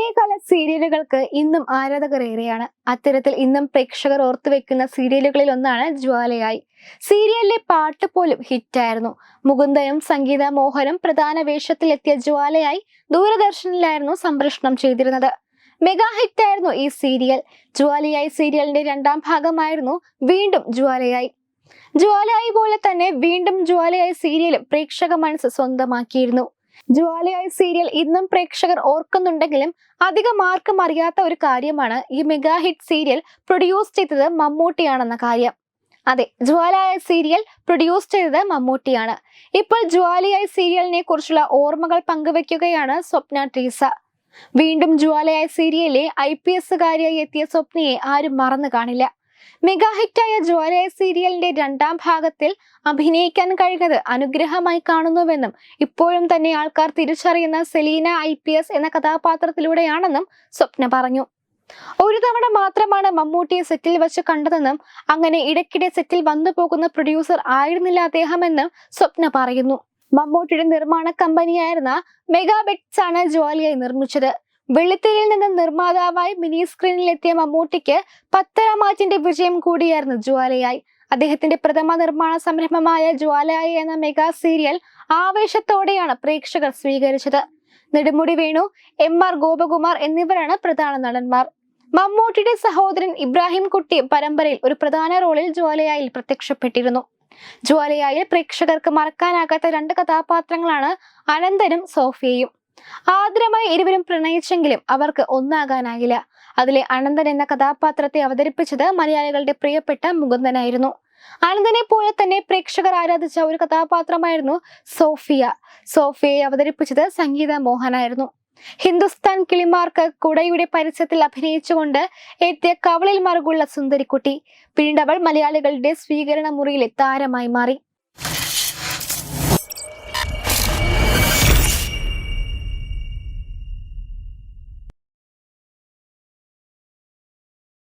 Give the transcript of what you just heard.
പഴയകാല സീരിയലുകൾക്ക് ഇന്നും ആരാധകർ ഏറെയാണ്. അത്തരത്തിൽ ഇന്നും പ്രേക്ഷകർ ഓർത്തുവെക്കുന്ന സീരിയലുകളിൽ ഒന്നാണ് ജ്വാലയായി. സീരിയലിലെ പാട്ട് പോലും ഹിറ്റായിരുന്നു. മുകുന്ദനും സംഗീത മോഹനും പ്രധാന വേഷത്തിലെത്തിയ ജ്വാലയായി ദൂരദർശനിലായിരുന്നു സംപ്രേഷണം ചെയ്തിരുന്നത്. മെഗാ ഹിറ്റായിരുന്നു ഈ സീരിയൽ. ജ്വാലയായി സീരിയലിന്റെ രണ്ടാം ഭാഗമായിരുന്നു വീണ്ടും ജ്വാലയായി. ജ്വാലയായി പോലെ തന്നെ വീണ്ടും ജ്വാലയായി സീരിയലും പ്രേക്ഷക മനസ്സ് സ്വന്തമാക്കിയിരുന്നു. ജ്വാലയായി സീരിയൽ ഇന്നും പ്രേക്ഷകർ ഓർക്കുന്നുണ്ടെങ്കിലും അധികം ആർക്കും അറിയാത്ത ഒരു കാര്യമാണ് ഈ മെഗാ ഹിറ്റ് സീരിയൽ പ്രൊഡ്യൂസ് ചെയ്തത് മമ്മൂട്ടിയാണെന്ന കാര്യം. അതെ, ജ്വാലയായി സീരിയൽ പ്രൊഡ്യൂസ് ചെയ്തത് മമ്മൂട്ടിയാണ്. ഇപ്പോൾ ജ്വാലയായി സീരിയലിനെ കുറിച്ചുള്ള ഓർമ്മകൾ പങ്കുവെക്കുകയാണ് സ്വപ്ന ട്രീസ. വീണ്ടും ജ്വാലയായി സീരിയലിലെ IPSകാരിയായി എത്തിയ സ്വപ്നയെ ആരും മറന്നു കാണില്ല. മെഗാ ഹിറ്റായ ജ്വാലയായി സീരിയലിന്റെ രണ്ടാം ഭാഗത്തിൽ അഭിനയിക്കാൻ കഴിഞ്ഞത് അനുഗ്രഹമായി കാണുന്നുവെന്നും ഇപ്പോഴും തന്നെ ആൾക്കാർ തിരിച്ചറിയുന്ന സെലീന IPS എന്ന കഥാപാത്രത്തിലൂടെയാണെന്നും സ്വപ്ന പറഞ്ഞു. ഒരു തവണ മാത്രമാണ് മമ്മൂട്ടിയെ സെറ്റിൽ വെച്ച് കണ്ടതെന്നും അങ്ങനെ ഇടയ്ക്കിടെ സെറ്റിൽ വന്നു പോകുന്ന പ്രൊഡ്യൂസർ ആയിരുന്നില്ല അദ്ദേഹമെന്നും സ്വപ്ന പറയുന്നു. മമ്മൂട്ടിയുടെ നിർമ്മാണ കമ്പനിയായിരുന്ന മെഗാബെറ്റ്സ് ആണ് ജ്വാലയായി നിർമ്മിച്ചത്. വെള്ളിത്തിരയിൽ നിന്ന് നിർമ്മാതാവായി മിനി സ്ക്രീനിലെത്തിയ മമ്മൂട്ടിക്ക് പത്തരമാറ്റിന്റെ വിജയം കൂടിയായിരുന്നു ജ്വാലയായി. അദ്ദേഹത്തിന്റെ പ്രഥമ നിർമ്മാണ സംരംഭമായ ജ്വാലയായി എന്ന മെഗാ സീരിയൽ ആവേശത്തോടെയാണ് പ്രേക്ഷകർ സ്വീകരിച്ചത്. നെടുമുടി വേണു, MR ഗോപകുമാർ എന്നിവരാണ് പ്രധാന നടന്മാർ. മമ്മൂട്ടിയുടെ സഹോദരൻ ഇബ്രാഹിം കുട്ടി പരമ്പരയിൽ ഒരു പ്രധാന റോളിൽ ജ്വാലയായിൽ പ്രത്യക്ഷപ്പെട്ടിരുന്നു. ജ്വാലയായിൽ പ്രേക്ഷകർക്ക് മറക്കാനാകാത്ത രണ്ട് കഥാപാത്രങ്ങളാണ് അനന്തനും സോഫിയയും. ആദ്യമായി ഇരുവരും പ്രണയിച്ചെങ്കിലും അവർക്ക് ഒന്നാകാനായില്ല. അതിലെ അനന്തൻ എന്ന കഥാപാത്രത്തെ അവതരിപ്പിച്ചത് മലയാളികളുടെ പ്രിയപ്പെട്ട മുകുന്ദനായിരുന്നു. അനന്തനെ പോലെ തന്നെ പ്രേക്ഷകർ ആരാധിച്ച ഒരു കഥാപാത്രമായിരുന്നു സോഫിയ. സോഫിയയെ അവതരിപ്പിച്ചത് സംഗീത മോഹനായിരുന്നു. ഹിന്ദുസ്ഥാൻ കിളിമാർക്ക് കുടയുടെ പരസ്യത്തിൽ അഭിനയിച്ചുകൊണ്ട് എത്തിയ കവളിൽ മറുകുള്ള സുന്ദരിക്കുട്ടി പിന്നീട് അവൾ മലയാളികളുടെ സ്വീകരണ മുറിയിലെ താരമായി മാറി.